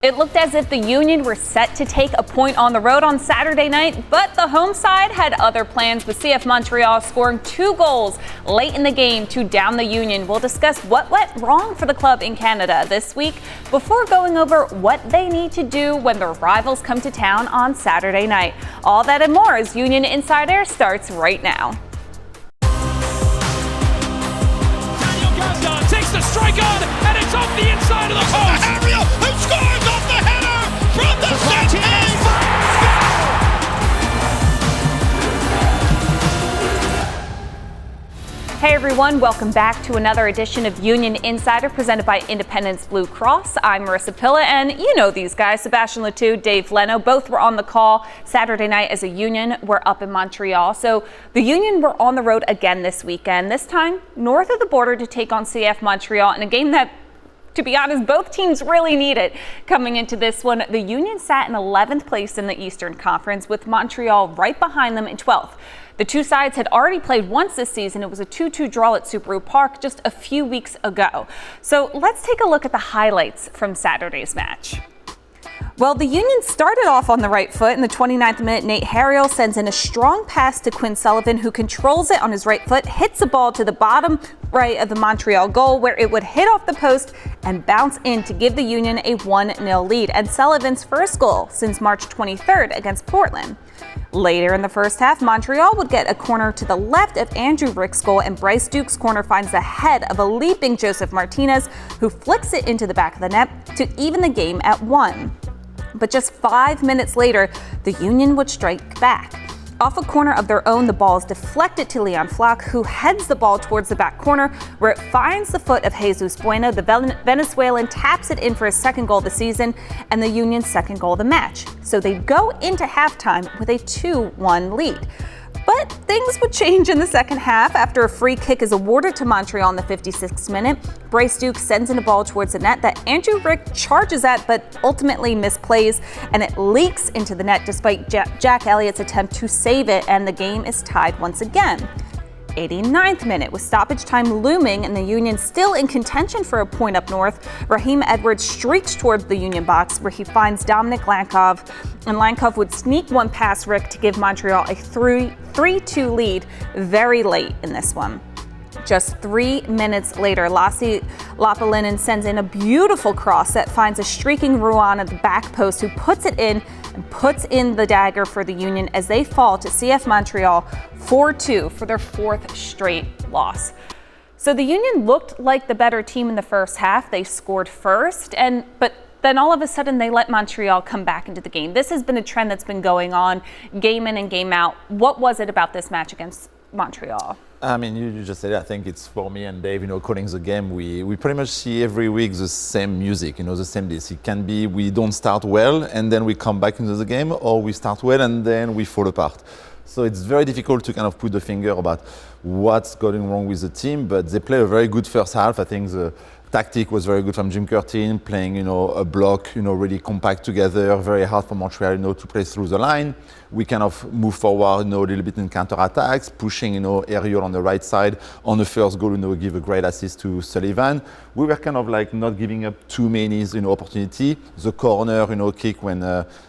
It looked as if the Union were set to take a point on the road on Saturday night, but the home side had other plans, with CF Montreal scoring 2 goals late in the game to down the Union. We'll discuss what went wrong for the club in Canada this week before going over what they need to do when their rivals come to town on Saturday night. All that and more as Union Insider starts right now. Takes the strike on, and it's off the inside of the post. Ariel, who scores off the header from the set Hey everyone, welcome back to another edition of Union Insider presented by Independence Blue Cross. I'm Marisa Pilla, and you know these guys, Sebastian Latou, Dave Leno, both were on the call Saturday night as a Union were up in Montreal. So the Union were on the road again this weekend, this time north of the border to take on CF Montreal in a game that, to be honest, both teams really needed. Coming into this one, the Union sat in 11th place in the Eastern Conference, with Montreal right behind them in 12th. The two sides had already played once this season. It was a 2-2 draw at Subaru Park just a few weeks ago. So let's take a look at the highlights from Saturday's match. Well, the Union started off on the right foot. In the 29th minute, Nate Harriel sends in a strong pass to Quinn Sullivan, who controls it on his right foot, hits the ball to the bottom right of the Montreal goal, where it would hit off the post and bounce in to give the Union a 1-0 lead, and Sullivan's first goal since March 23rd against Portland. Later in the first half, Montreal would get a corner to the left of Andrew Rick's goal, and Bryce Duke's corner finds the head of a leaping Joseph Martinez, who flicks it into the back of the net to even the game at 1. But just 5 minutes later, the Union would strike back. Off a corner of their own, the ball is deflected to Leon Flock, who heads the ball towards the back corner, where it finds the foot of Jesus Bueno. The Venezuelan taps it in for his second goal of the season and the Union's second goal of the match. So they go into halftime with a 2-1 lead. But things would change in the second half after a free kick is awarded to Montreal in the 56th minute. Bryce Duke sends in a ball towards the net that Andrew Rick charges at but ultimately misplays, and it leaks into the net despite Jack Elliott's attempt to save it, and the game is tied once again. 89th minute, with stoppage time looming and the Union still in contention for a point up north, Raheem Edwards streaks towards the Union box, where he finds Dominic Lankov, and Lankov would sneak one past Rick to give Montreal a 3-2 lead very late in this one. Just 3 minutes later, Lassi Lapalinen sends in a beautiful cross that finds a streaking Ruan at the back post, who puts it in and puts in the dagger for the Union as they fall to CF Montreal 4-2 for their 4th straight loss. So the Union looked like the better team in the first half. They scored first, but then all of a sudden they let Montreal come back into the game. This has been a trend that's been going on game in and game out. What was it about this match against Montreal? I mean, you just said it. I think it's for me and Dave, calling the game. We pretty much see every week the same music, the same this. It can be we don't start well and then we come back into the game, or we start well and then we fall apart. So it's very difficult to kind of put the finger about what's going wrong with the team, but they play a very good first half. I think the tactic was very good from Jim Curtin, playing, a block, really compact together, very hard for Montreal, to play through the line. We kind of move forward, a little bit in counter-attacks, pushing, Ariel on the right side. On the first goal, give a great assist to Sullivan. We were kind of like not giving up too many, opportunity. The corner, kick when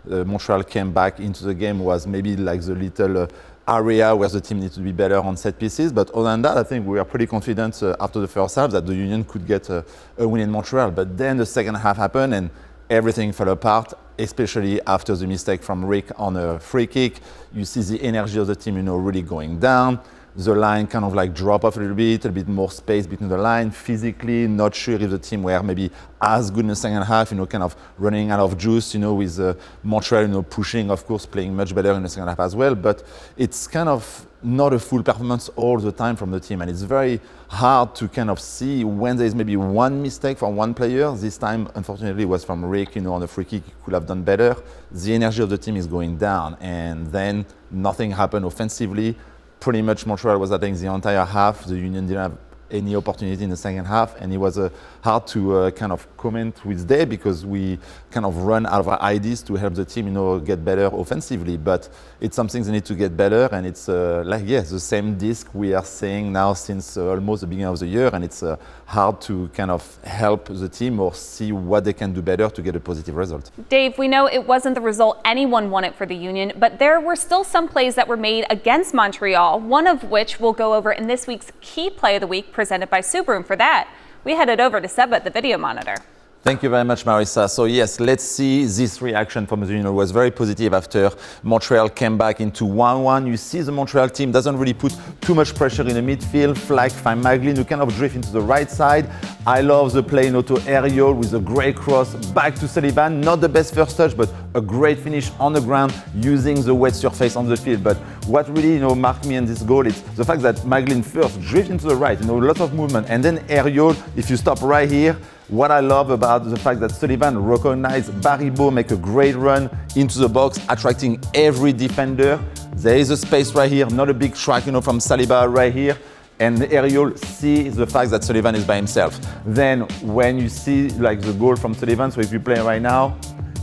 Montreal came back into the game was maybe like the little area where the team needs to be better on set pieces. But other than that, I think we are pretty confident after the first half that the Union could get a win in Montreal. But then the second half happened and everything fell apart, especially after the mistake from Rick on a free kick. You see the energy of the team, really going down. The line kind of like drop off a bit more space between the line. Physically, not sure if the team were maybe as good in the second half, kind of running out of juice, with Montreal, pushing, of course, playing much better in the second half as well. But it's kind of not a full performance all the time from the team. And it's very hard to kind of see when there is maybe one mistake from one player. This time, unfortunately, was from Rick, on the free kick. He could have done better. The energy of the team is going down. And then nothing happened offensively. Pretty much Montreal was attacking the entire half. The Union didn't have any opportunity in the second half, and it was hard to kind of comment with Dave because we kind of run out of ideas to help the team, get better offensively. But it's something they need to get better, and it's the same disc we are saying now since almost the beginning of the year, and it's hard to kind of help the team or see what they can do better to get a positive result. Dave, we know it wasn't the result anyone wanted for the Union, but there were still some plays that were made against Montreal, one of which we'll go over in this week's Key Play of the Week presented by Subaru. And for that, we headed over to Seba at the video monitor. Thank you very much, Marisa. So yes, let's see this reaction from the Union. It was very positive after Montreal came back into 1-1. You see the Montreal team doesn't really put too much pressure in the midfield. Flag find Maglin, who kind of drift into the right side. I love the play to Ariel with a great cross back to Sullivan. Not the best first touch, but a great finish on the ground using the wet surface on the field. But what really marked me in this goal is the fact that Maglin first drift into the right, a lot of movement, and then Ariel, if you stop right here, what I love about the fact that Sullivan recognized Baribo make a great run into the box, attracting every defender. There is a space right here, not a big track, from Saliba right here. And Ariel sees the fact that Sullivan is by himself. Then when you see the goal from Sullivan, so if you play right now,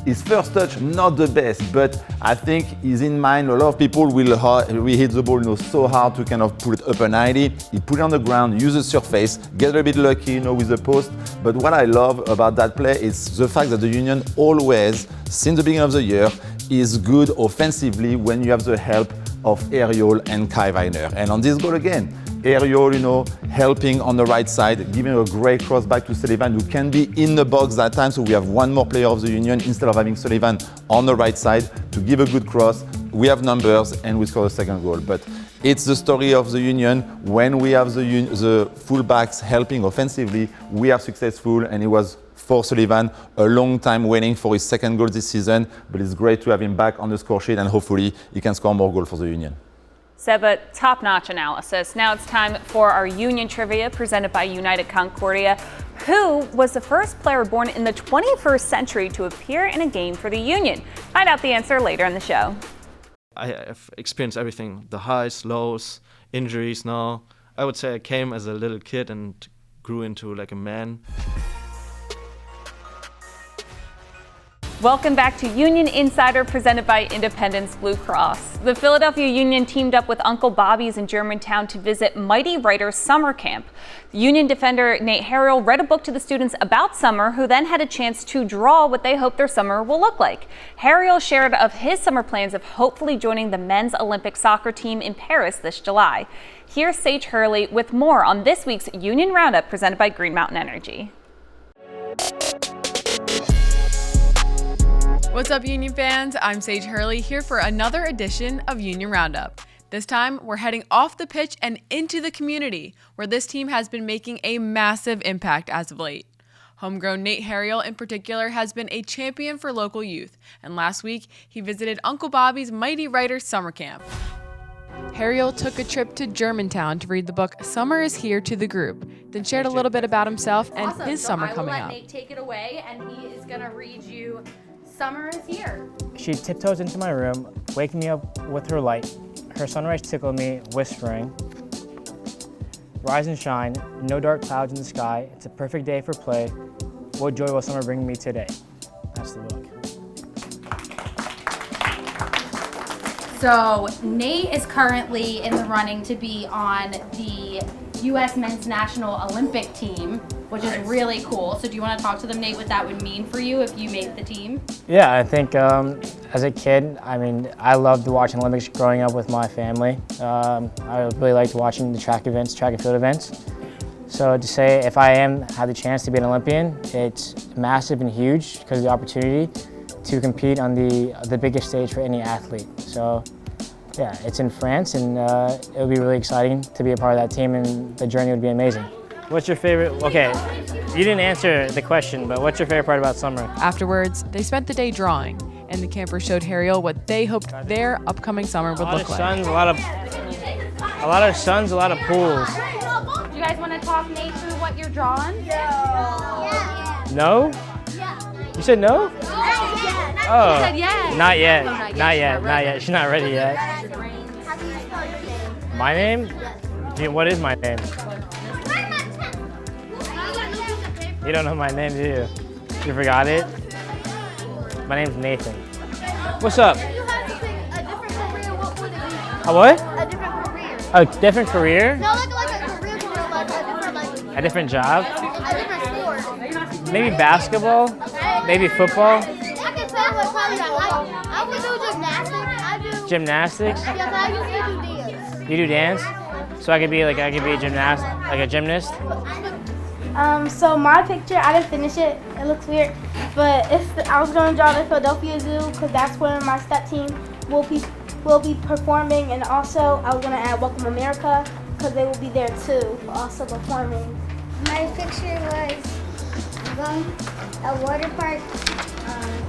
his first touch, not the best, but I think he's in mind. A lot of people will hit the ball so hard to kind of put it up a 90. He put it on the ground, use the surface, get a little bit lucky with the post. But what I love about that play is the fact that the Union always, since the beginning of the year, is good offensively when you have the help of Ariel and Kai Weiner. And on this goal again, Ariel, helping on the right side, giving a great cross back to Sullivan, who can be in the box that time. So we have one more player of the Union instead of having Sullivan on the right side to give a good cross. We have numbers and we score a second goal. But it's the story of the Union. When we have the fullbacks helping offensively, we are successful, and it was for Sullivan a long time waiting for his second goal this season. But it's great to have him back on the score sheet, and hopefully he can score more goals for the Union. Seba, top-notch analysis. Now it's time for our Union Trivia presented by United Concordia. Who was the first player born in the 21st century to appear in a game for the Union? Find out the answer later in the show. I have experienced everything, the highs, lows, injuries now. I would say I came as a little kid and grew into like a man. Welcome back to Union Insider presented by Independence Blue Cross. The Philadelphia Union teamed up with Uncle Bobby's in Germantown to visit Mighty Writers Summer Camp. Union defender Nate Harrell read a book to the students about summer, who then had a chance to draw what they hope their summer will look like. Harrell shared of his summer plans of hopefully joining the men's Olympic soccer team in Paris this July. Here's Sage Hurley with more on this week's Union Roundup presented by Green Mountain Energy. What's up, Union fans? I'm Sage Hurley here for another edition of Union Roundup. This time, we're heading off the pitch and into the community, where this team has been making a massive impact as of late. Homegrown Nate Harrell, in particular, has been a champion for local youth, and last week, he visited Uncle Bobby's Mighty Writers Summer Camp. Harrell took a trip to Germantown to read the book Summer is Here to the group, then shared a little bit about himself and his summer coming up. I will let Nate take it away, and he is going to read you Summer is Here. She tiptoes into my room, waking me up with her light. Her sunrise tickled me, whispering, "Rise and shine, no dark clouds in the sky. It's a perfect day for play. What joy will summer bring me today?" That's the book. So Nate is currently in the running to be on the U.S. Men's National Olympic team, which is really cool. So do you want to talk to them, Nate, what that would mean for you if you made the team? Yeah, I think as a kid, I loved watching Olympics growing up with my family. I really liked watching the track and field events. So to say if I had the chance to be an Olympian, it's massive and huge because of the opportunity to compete on the biggest stage for any athlete. So yeah, it's in France, and it'll be really exciting to be a part of that team, and the journey would be amazing. What's your favorite? Okay, you didn't answer the question, but what's your favorite part about summer? Afterwards, they spent the day drawing, and the campers showed Harrell what they hoped their upcoming summer would look like. A lot of suns, a lot of pools. Do you guys want to talk Nate through what you're drawing? No? You said no? Oh, said yes. Not yet. Oh, Not yet. She's not ready yet. How do you spell your name? My name? What is my name? You don't know my name, do you? You forgot it? My name's Nathan. What's up? If you had to pick a different career, what would it be? A what? A different career. A different career? No, like a career, like a different, like A different job? a different sport. Maybe basketball? Maybe football? I can tell like probably like I would do gymnastics. I do. Gymnastics? Yes, I usually do dance. You do dance? So I could be a gymnast? So my picture, I didn't finish it. It looks weird, but I was going to draw the Philadelphia Zoo because that's where my step team will be performing, and also I was going to add Welcome America because they will be there too, also performing. My picture was going a water park.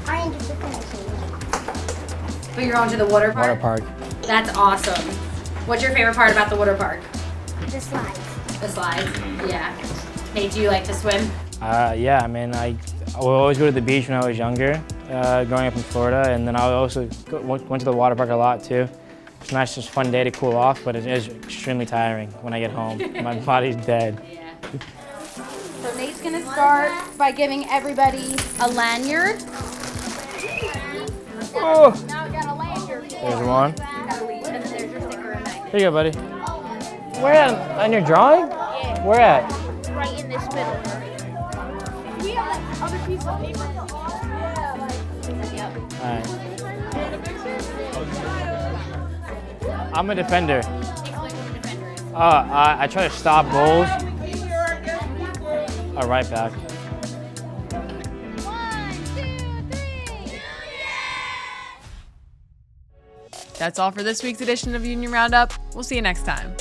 I ended up finishing. But you're going to the water park? Water park. That's awesome. What's your favorite part about the water park? The slides. The slides? Yeah. Nate, do you like to swim? Yeah, I mean, I would always go to the beach when I was younger, growing up in Florida, and then I also went to the water park a lot too. It's a nice, just fun day to cool off, but it is extremely tiring when I get home. My body's dead. Yeah. So Nate's gonna start by giving everybody a lanyard. Oh, Now we got a lanyard. there's one. And then there's your sticker in there. Here you go, buddy. Where at? On your drawing? Where at? Right in this middle. We have like other pieces of paper. Alright. I'm a defender. I try to stop goals. Right back. 1, 2, 3. That's all for this week's edition of Union Roundup. We'll see you next time.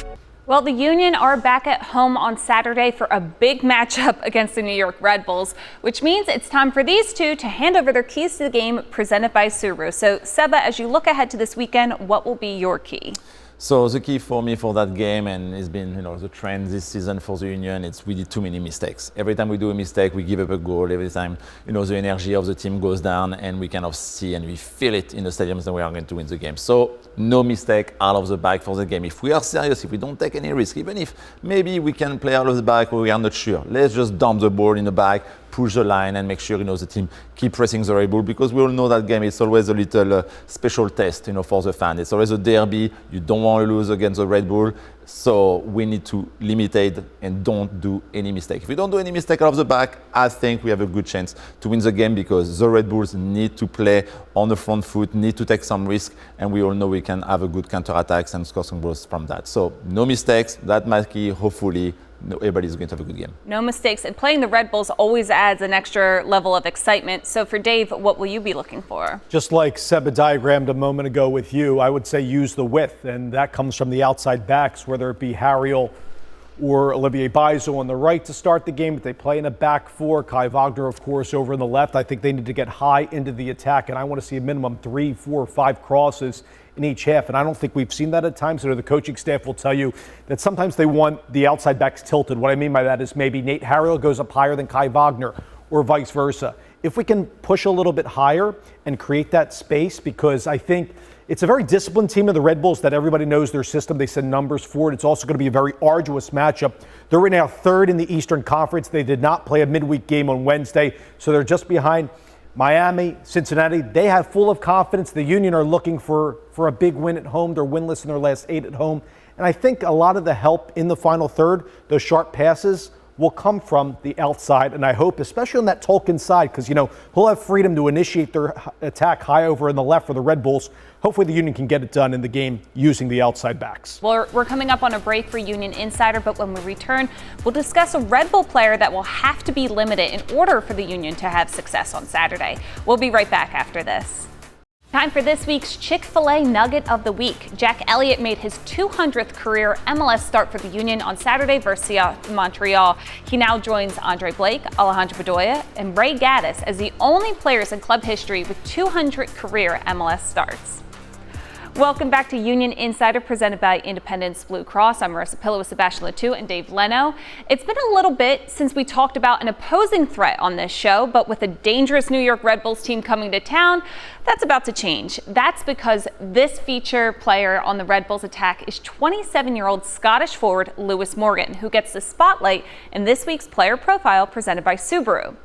Well, the Union are back at home on Saturday for a big matchup against the New York Red Bulls, which means it's time for these two to hand over their keys to the game presented by Subaru. So, Seba, as you look ahead to this weekend, what will be your key? So the key for me for that game, and it's been the trend this season for the Union, it's we did too many mistakes. Every time we do a mistake, we give up a goal. Every time the energy of the team goes down, and we kind of see and we feel it in the stadiums that we are going to win the game. So no mistake out of the bag for the game. If we are serious, if we don't take any risk, even if maybe we can play out of the bag or we are not sure, let's just dump the ball in the bag, push the line, and make sure the team keep pressing the Red Bull, because we all know that game is always a little special test for the fan. It's always a derby. You don't want to lose against the Red Bull, so we need to limit it and don't do any mistake. If we don't do any mistake out of the back, I think we have a good chance to win the game, because the Red Bulls need to play on the front foot, need to take some risk, and we all know we can have a good counter-attacks and score some goals from that. So no mistakes, that might key, hopefully everybody's going to have a good game. No mistakes, and playing the Red Bulls always adds an extra level of excitement. So for Dave, what will you be looking for? Just like Seba diagrammed a moment ago with you, I would say use the width, and that comes from the outside backs, whether it be Harriel or Olivier Bizo on the right to start the game. But they play in a back four. Kai Wagner, of course, over on the left. I think they need to get high into the attack, and I want to see a minimum 3, 4, 5 crosses in each half, and I don't think we've seen that at times. So the coaching staff will tell you that sometimes they want the outside backs tilted. What I mean by that is maybe Nate Harriel goes up higher than Kai Wagner, or vice versa. If we can push a little bit higher and create that space, because I think it's a very disciplined team of the Red Bulls that everybody knows their system. They send numbers for it. It's also going to be a very arduous matchup. They're right now third in the Eastern Conference. They did not play a midweek game on Wednesday, so they're just behind Miami, Cincinnati. They have full of confidence. The Union are looking for a big win at home. They're winless in their last 8 at home. And I think a lot of the help in the final third, those sharp passes, will come from the outside. And I hope, especially on that Tolkien side, because, he'll have freedom to initiate their attack high over in the left for the Red Bulls. Hopefully the Union can get it done in the game using the outside backs. Well, we're coming up on a break for Union Insider, but when we return, we'll discuss a Red Bull player that will have to be limited in order for the Union to have success on Saturday. We'll be right back after this. Time for this week's Chick-fil-A Nugget of the Week. Jack Elliott made his 200th career MLS start for the Union on Saturday versus Montreal. He now joins Andre Blake, Alejandro Bedoya, and Ray Gaddis as the only players in club history with 200 career MLS starts. Welcome back to Union Insider, presented by Independence Blue Cross. I'm Marisa Pilla with Sebastian Latou and Dave Leno. It's been a little bit since we talked about an opposing threat on this show, but with a dangerous New York Red Bulls team coming to town, that's about to change. That's because this feature player on the Red Bulls attack is 27-year-old Scottish forward Lewis Morgan, who gets the spotlight in this week's player profile presented by Subaru.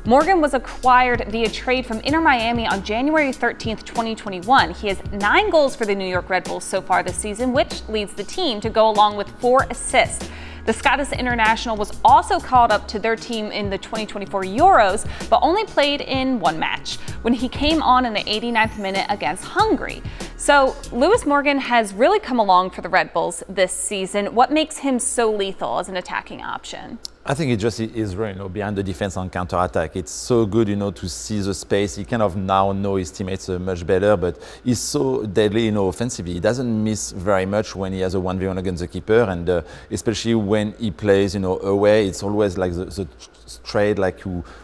Morgan was acquired via trade from Inter Miami on January 13th, 2021. He has 9 goals for the New York Red Bulls so far this season, which leads the team to go along with 4 assists. The Scottish international was also called up to their team in the 2024 Euros, but only played in 1 match when he came on in the 89th minute against Hungary. So Lewis Morgan has really come along for the Red Bulls this season. What makes him so lethal as an attacking option? I think it just is really, behind the defense on counter-attack. It's so good, to see the space. He kind of now know his teammates much better, but he's so deadly, offensively. He doesn't miss very much when he has a 1v1 against the keeper, and especially when he plays, away, it's always like the straight,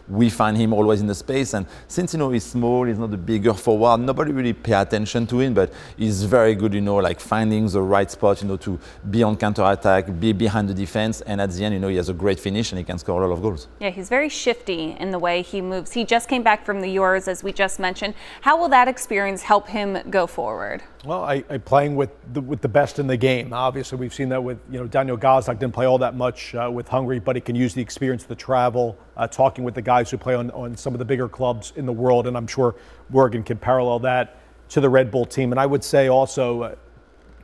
we find him always in the space. And since, he's small, he's not a bigger forward, nobody really pay attention to him, but he's very good, finding the right spot, to be on counter-attack, be behind the defense, and at the end, he has a great finish and he can score a lot of goals. Yeah, he's very shifty in the way he moves. He just came back from the Euros, as we just mentioned. How will that experience help him go forward? Well, I playing with the best in the game. Obviously, we've seen that with Daniel Gazdag didn't play all that much with Hungary, but he can use the experience, the travel, talking with the guys who play on some of the bigger clubs in the world, and I'm sure Morgan can parallel that to the Red Bull team. And I would say also,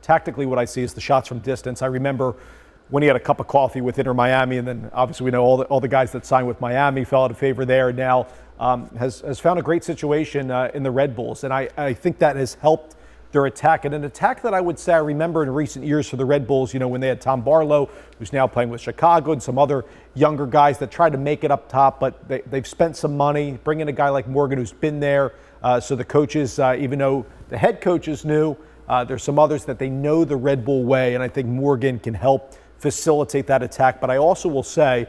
tactically, what I see is the shots from distance. I remember when he had a cup of coffee with Inter Miami, and then obviously we know all the guys that signed with Miami fell out of favor there, and now has found a great situation in the Red Bulls. And I think that has helped their attack, and an attack that I would say I remember in recent years for the Red Bulls, when they had Tom Barlow, who's now playing with Chicago, and some other younger guys that tried to make it up top, but they've spent some money, bring in a guy like Morgan who's been there. So the coaches, even though the head coach is new, there's some others that they know the Red Bull way, and I think Morgan can help facilitate that attack. But I also will say,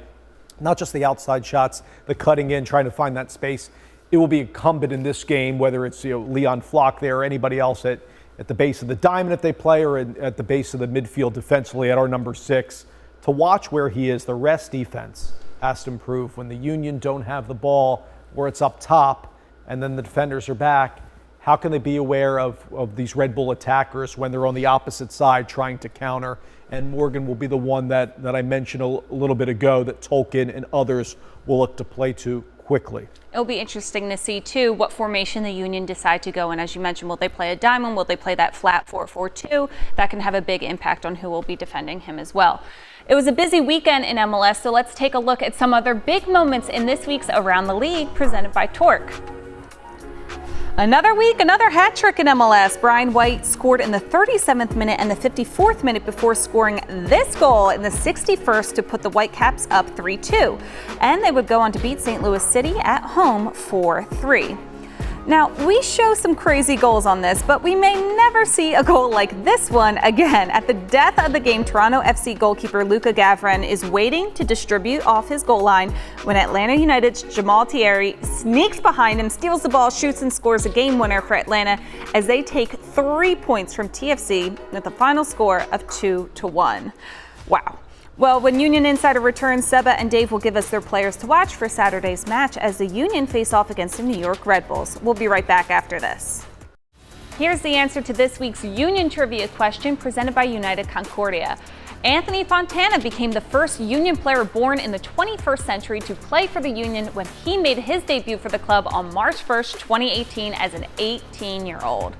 not just the outside shots, the cutting in, trying to find that space. It will be incumbent in this game, whether it's Leon Flock there or anybody else at the base of the diamond if they play, or at the base of the midfield defensively at our number 6, to watch where he is. The rest defense has to improve. When the Union don't have the ball, where it's up top and then the defenders are back, how can they be aware of these Red Bull attackers when they're on the opposite side trying to counter? And Morgan will be the one that I mentioned a little bit ago that Tolkien and others will look to play to quickly. It'll be interesting to see, too, what formation the Union decide to go in. As you mentioned, will they play a diamond? Will they play that flat 4-4-2? That can have a big impact on who will be defending him as well. It was a busy weekend in MLS, so let's take a look at some other big moments in this week's Around the League, presented by Torque. Another week, another hat trick in MLS. Brian White scored in the 37th minute and the 54th minute before scoring this goal in the 61st to put the Whitecaps up 3-2. And they would go on to beat St. Louis City at home 4-3. Now, we show some crazy goals on this, but we may never see a goal like this one again. At the death of the game, Toronto FC goalkeeper Luca Gavran is waiting to distribute off his goal line when Atlanta United's Jamal Thierry sneaks behind him, steals the ball, shoots and scores a game winner for Atlanta as they take 3 points from TFC with a final score of 2-1. Wow. Well, when Union Insider returns, Seba and Dave will give us their players to watch for Saturday's match as the Union face off against the New York Red Bulls. We'll be right back after this. Here's the answer to this week's Union Trivia question presented by United Concordia. Anthony Fontana became the first Union player born in the 21st century to play for the Union when he made his debut for the club on March 1st, 2018 as an 18-year-old.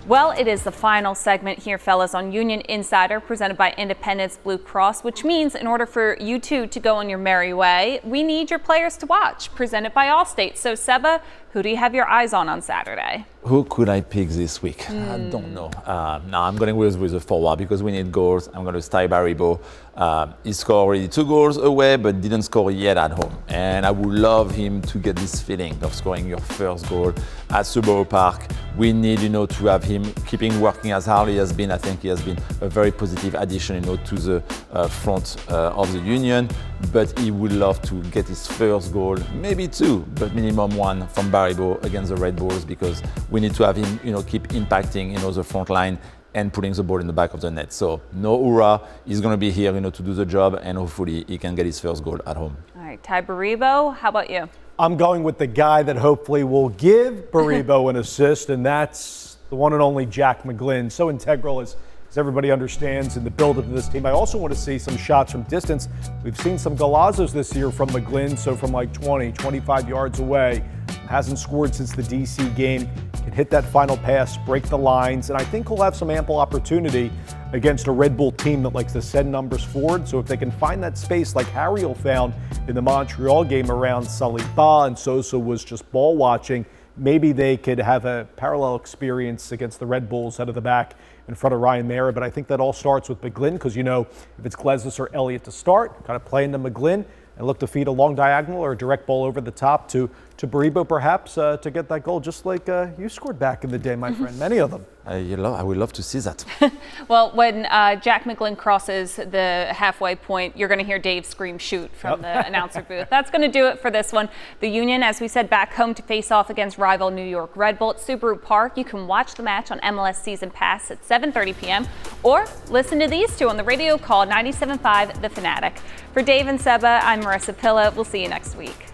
Well, it is the final segment here, fellas, on Union Insider, presented by Independence Blue Cross, which means in order for you two to go on your merry way, we need your players to watch, presented by Allstate. So, Seba, who do you have your eyes on Saturday? Who could I pick this week? I don't know. No, I'm going with the forward because we need goals. I'm going to stay Baribo. He scored already 2 goals away, but didn't score yet at home. And I would love him to get this feeling of scoring your first goal at Subaru Park we need, to have him keeping working as hard as he has been. I think he has been a very positive addition, to the front of the Union. But he would love to get his first goal, maybe two, but minimum one from Baribo against the Red Bulls, because we need to have him, keep impacting, the front line and putting the ball in the back of the net. So no hurrah, he's going to be here, to do the job, and hopefully he can get his first goal at home. All right, Ty Baribo, how about you? I'm going with the guy that hopefully will give Baribo an assist, and that's the one and only Jack McGlynn. So integral as everybody understands in the build-up of this team. I also want to see some shots from distance. We've seen some golazos this year from McGlynn, so from like 20, 25 yards away. Hasn't scored since the DC game. Can hit that final pass, break the lines, and I think he'll have some ample opportunity against a Red Bull team that likes to send numbers forward. So if they can find that space like Harriel found in the Montreal game around Saliba and Sosa was just ball watching, maybe they could have a parallel experience against the Red Bulls out of the back in front of Ryan Mara. But I think that all starts with McGlynn, because if it's Glesnes or Elliott to start, kind of play into McGlynn and look to feed a long diagonal or a direct ball over the top to Baribo perhaps to get that goal, just like you scored back in the day, my friend. Many of them. I would love to see that. Well, when Jack McGlynn crosses the halfway point, you're going to hear Dave scream shoot from the announcer booth. That's going to do it for this one. The Union, as we said, back home to face off against rival New York Red Bull at Subaru Park. You can watch the match on MLS Season Pass at 7:30 p.m. or listen to these two on the radio call 97.5 The Fanatic. For Dave and Seba, I'm Marisa Pilla. We'll see you next week.